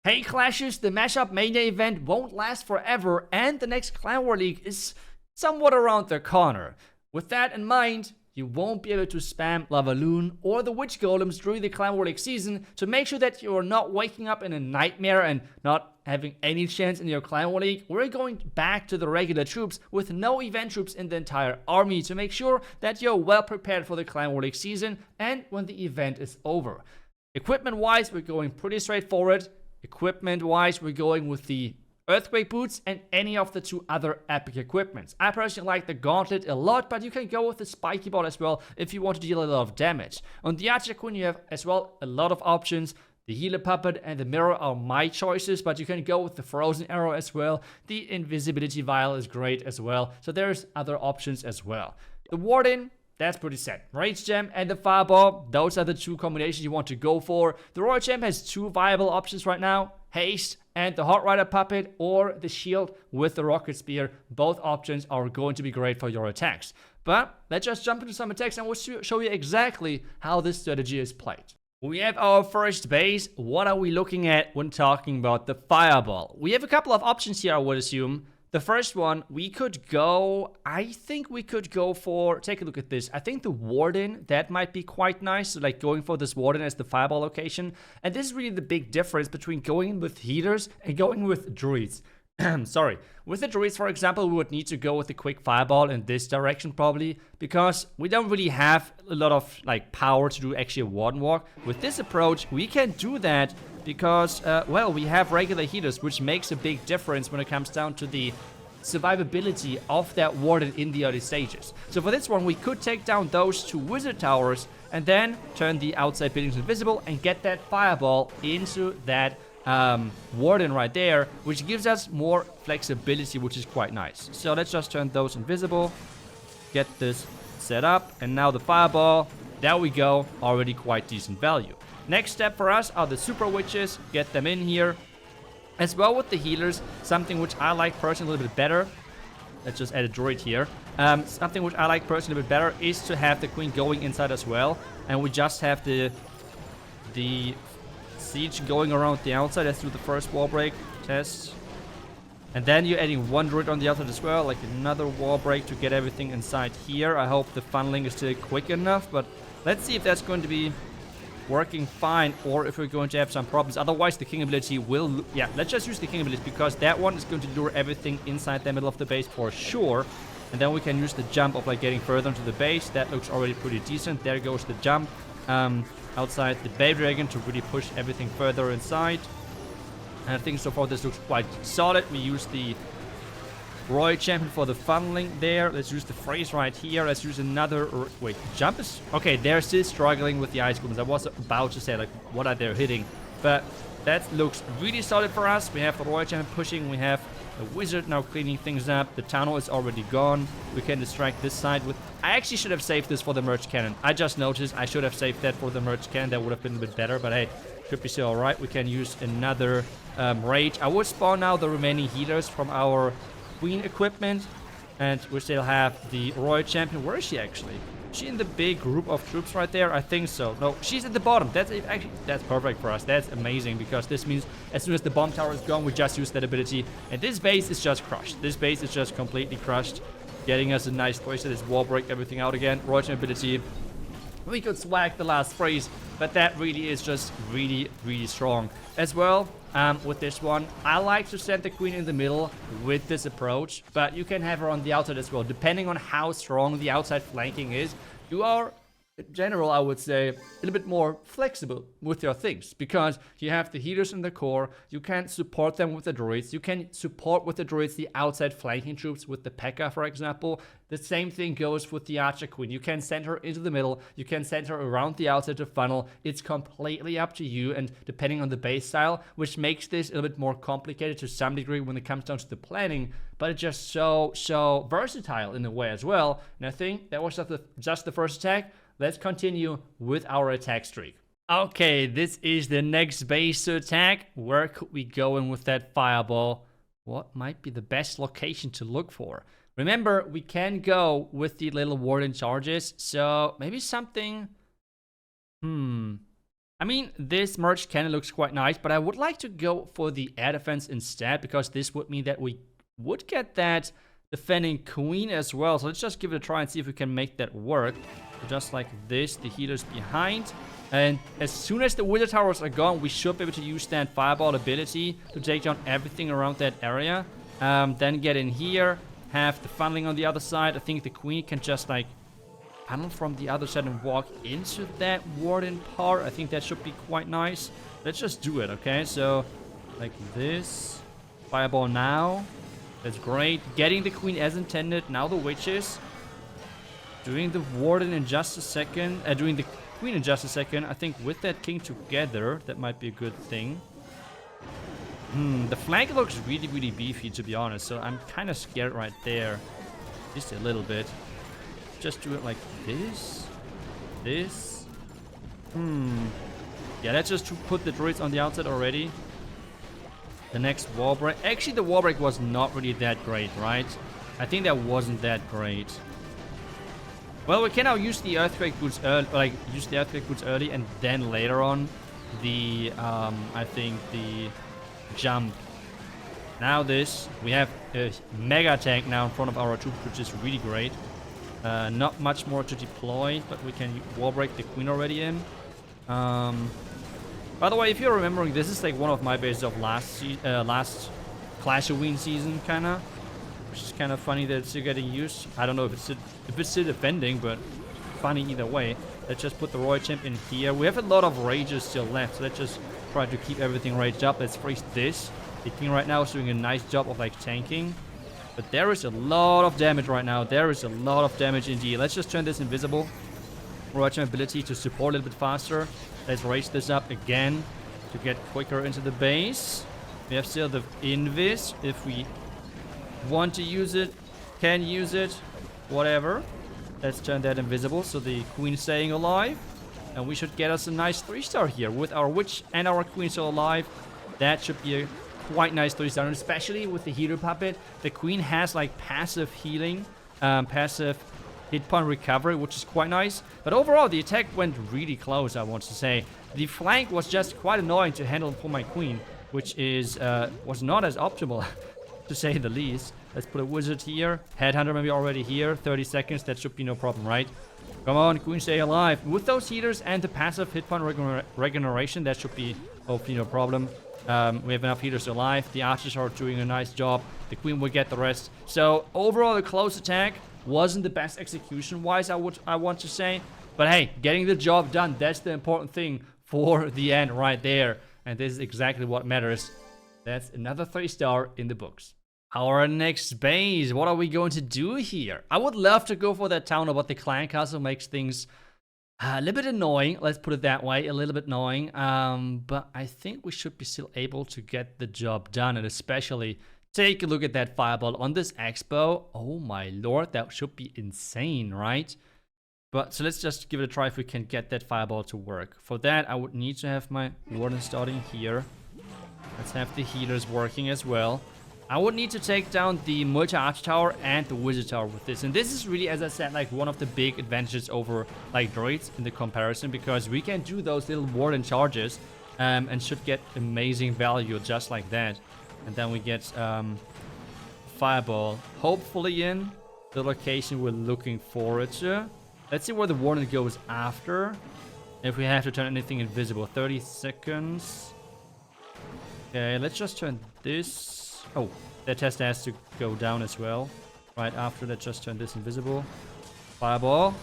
Hey Clashes, the Mashup Mania event won't last forever, and the next Clan War League is somewhat around the corner. With that in mind, you won't be able to spam Lavaloon or the Witch Golems during the Clan War League season to make sure that you are not waking up in a nightmare and not having any chance in your Clan War League. We're going back to the regular troops with no event troops in the entire army to make sure that you're well prepared for the Clan War League season and when the event is over. Equipment wise, we're going pretty straightforward. Equipment wise, we're going with the Earthquake Boots and any of the two other epic equipments. I personally like the Gauntlet a lot, but you can go with the Spiky Ball as well if you want to deal a lot of damage. On the Archer Queen, you have as well a lot of options. The Healer Puppet and the Mirror are my choices, but you can go with the Frozen Arrow as well. The Invisibility Vial is great as well, so there's other options as well. The Warden, that's pretty set. Rage Gem and the Fireball, those are the two combinations you want to go for. The Royal Gem has two viable options right now. Haste and the Hot Rider Puppet, or the Shield with the Rocket Spear. Both options are going to be great for your attacks. But let's just jump into some attacks and we'll show you exactly how this strategy is played. We have our first base. What are we looking at when talking about the Fireball? We have a couple of options here, I would assume. The first one, we could go, I think we could go for, take a look at this. I think the Warden, that might be quite nice. So like going for this Warden as the Fireball location. And this is really the big difference between going with healers and going with druids. Sorry. With the druids, for example, we would need to go with the quick Fireball in this direction probably, because we don't really have a lot of like power to do actually a Warden walk. With this approach, we can do that because, well, we have regular healers, which makes a big difference when it comes down to the survivability of that Warden in the early stages. So for this one, we could take down those two Wizard Towers and then turn the outside buildings invisible and get that Fireball into that Warden right there, which gives us more flexibility, which is quite nice. So let's just turn those invisible, get this set up, and now the Fireball, there we go, already quite decent value. Next step for us are the Super Witches, get them in here. As well with the healers, something which I like personally a little bit better. Let's just add a druid here. Something which I like personally a bit better is to have the Queen going inside as well. And we just have the Siege going around the outside. Let's do the first wall break test. And then you're adding one druid on the outside as well, like another wall break to get everything inside here. I hope the funneling is still quick enough, but let's see if that's going to be working fine or if we're going to have some problems. Otherwise, the King ability will... Yeah, let's just use the King ability because that one is going to lure everything inside the middle of the base for sure. And then we can use the jump of like getting further into the base. That looks already pretty decent. There goes the jump outside the Baby Dragon to really push everything further inside. And I think so far this looks quite solid. We use the Royal Champion for the funneling there. Let's use the phrase right here. Let's use another... Wait, jump is... Okay, they're still struggling with the Ice Golems. I was about to say, like, what are they hitting? But that looks really solid for us. We have the Royal Champion pushing. We have the Wizard now cleaning things up. The tunnel is already gone. We can distract this side with... I actually should have saved this for the Merge Cannon. I just noticed I should have saved that for the Merge Cannon. That would have been a bit better, but hey, should be still alright. We can use another Rage. I would spawn now the remaining healers from our Queen equipment, and we still have the Royal Champion. Where is she actually? Is she in the big group of troops right there? I think so. No, she's at the bottom. That's actually, that's perfect for us. That's amazing because this means as soon as the bomb tower is gone, we just use that ability, and this base is just crushed. This base is just completely crushed, getting us a nice place that is wall break everything out again. Royal Champion ability. We could swag the last phrase, but that really is just really, really strong. As well, with this one, I like to send the Queen in the middle with this approach, but you can have her on the outside as well. Depending on how strong the outside flanking is, you are, in general, I would say, a little bit more flexible with your things, because you have the healers in the core, you can support them with the druids, you can support with the druids the outside flanking troops with the P.E.K.K.A, for example. The same thing goes with the Archer Queen. You can send her into the middle, you can send her around the outside to funnel. It's completely up to you, and depending on the base style, which makes this a little bit more complicated to some degree when it comes down to the planning, but it's just so versatile in a way as well. And I think that was just the first attack. Let's continue with our attack streak. Okay, this is the next base to attack. Where could we go in with that Fireball? What might be the best location to look for? Remember, we can go with the little Warden charges, so maybe something... I mean, this merge cannon looks quite nice, but I would like to go for the air defense instead, because this would mean that we would get that defending queen as well. So let's just give it a try and see if we can make that work. So just like this, the healers behind. And as soon as the wizard towers are gone, we should be able to use that fireball ability to take down everything around that area. Then get in here, have the funneling on the other side. I think the queen can just like funnel from the other side and walk into that warden part. I think that should be quite nice. Let's just do it, okay? So like this. Fireball now. That's great. Getting the queen as intended. Now the witches. Doing the warden in just a second. Doing the queen in just a second. I think with that king together, that might be a good thing. The flank looks really, really beefy, to be honest. So I'm kind of scared right there. Just a little bit. Just do it like this. This. Yeah, let's just put the druids on the outside already. The next wall break. Actually, the wall break was not really that great, right? I think that wasn't that great. Well, we can now use the earthquake boots early, and then later on the I think the jump. Now this, we have a mega tank now in front of our troops, which is really great. Not much more to deploy, but we can wall break the queen already in. By the way, if you're remembering, this is like one of my bases of last Clash of Wien season, kinda. Which is kind of funny that it's still getting used. I don't know if it's still defending, but funny either way. Let's just put the Royal Champ in here. We have a lot of rages still left, so let's just try to keep everything raged up. Let's freeze this. The king right now is doing a nice job of like tanking. But there is a lot of damage right now. There is a lot of damage indeed. Let's just turn this invisible. Royal Champ ability to support a little bit faster. Let's raise this up again to get quicker into the base. We have still the invis if we want to use it, can use it, whatever. Let's turn that invisible so the queen is staying alive. And we should get us a nice 3-star here with our witch and our queen still alive. That should be a quite nice 3-star, especially with the healer puppet. The queen has like passive healing, passive hit point recovery, which is quite nice. But overall, the attack went really close, I want to say. The flank was just quite annoying to handle for my queen, which is was not as optimal, to say the least. Let's put a wizard here. Headhunter maybe already here. 30 seconds, that should be no problem, right? Come on, queen, stay alive. With those healers and the passive hit point regeneration, that should be hopefully no problem. We have enough healers alive. The archers are doing a nice job. The queen will get the rest. So overall, the close attack wasn't the best execution-wise, I want to say. But hey, getting the job done, that's the important thing for the end right there. And this is exactly what matters. That's another 3-star in the books. Our next base, what are we going to do here? I would love to go for that town hall, but the clan castle makes things a little bit annoying. Let's put it that way, a little bit annoying. But I think we should be still able to get the job done, and especially take a look at that fireball on this expo. Oh my lord, that should be insane, right? But so let's just give it a try if we can get that fireball to work. For that, I would need to have my warden starting here. Let's have the healers working as well. I would need to take down the multi-arch tower and the wizard tower with this. And this is really, as I said, like one of the big advantages over like droids in the comparison, because we can do those little warden charges and should get amazing value just like that. And then we get fireball hopefully in the location we're looking forward to. Let's see where the warden goes after. If we have to turn anything invisible. 30 seconds. Okay, let's just turn this. Oh, that test has to go down as well. Right after that, just turn this invisible. Fireball.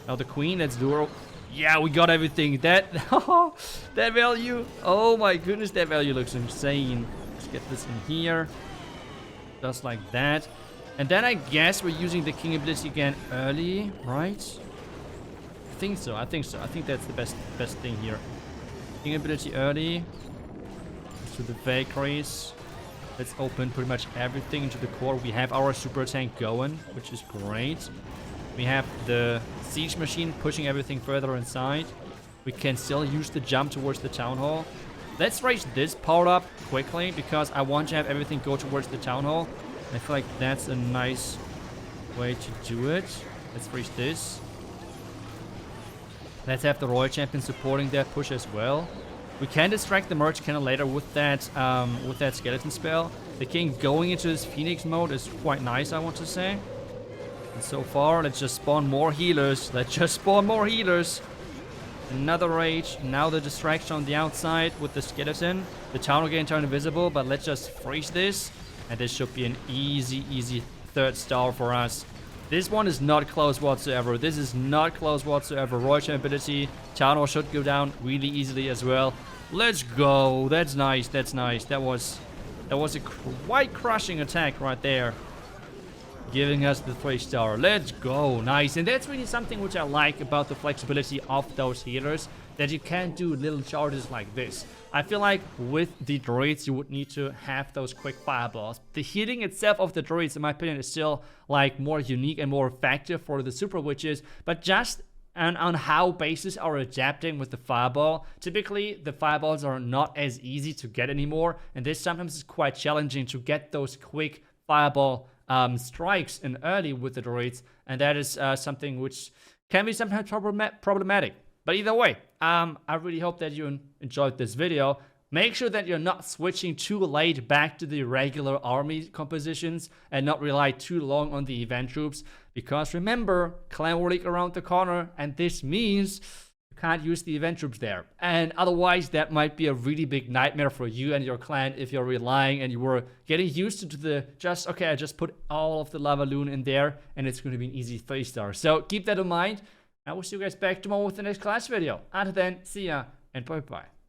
Now the queen, let's do her. Yeah, we got everything. That that value. Oh my goodness, that value looks insane. Let's get this in here. Just like that. And then I guess we're using the king ability again early, right? I think so. I think that's the best thing here. King ability early. Let's do the Valkyries. Let's open pretty much everything into the core. We have our super tank going, which is great. We have the siege machine pushing everything further inside. We can still use the jump towards the town hall. Let's raise this part up quickly, because I want to have everything go towards the town hall. I feel like that's a nice way to do it. Let's raise this. Let's have the Royal Champion supporting that push as well. We can distract the Merge Cannon later with that skeleton spell. The King going into his Phoenix mode is quite nice, I want to say. And so far, let's just spawn more healers. Let's just spawn more healers. Another rage. Now the distraction on the outside with the skeleton. The town will again turn invisible, but let's just freeze this. And this should be an easy third star for us. This one is not close whatsoever. This is not close whatsoever. Royal Champ ability. Town Hall should go down really easily as well. Let's go. That's nice. That's nice. That was a quite crushing attack right there, giving us the 3-star. Let's go. Nice. And that's really something which I like about the flexibility of those healers, that you can do little charges like this. I feel like with the droids, you would need to have those quick fireballs. The healing itself of the droids, in my opinion, is still like more unique and more effective for the super witches, but just on how bases are adapting with the fireball. Typically, the fireballs are not as easy to get anymore, and this sometimes is quite challenging to get those quick fireball strikes in early with the droids, and that is something which can be sometimes problematic. But either way, I really hope that you enjoyed this video. Make sure that you're not switching too late back to the regular army compositions and not rely too long on the event troops, because remember, Clan War League around the corner, and this means you can't use the event troops there. And otherwise, that might be a really big nightmare for you and your clan if you're relying and you were getting used to the I just put all of the Lava Loon in there and it's going to be an easy 3-star. So keep that in mind. I will see you guys back tomorrow with the next class video. Until then, see ya and bye-bye.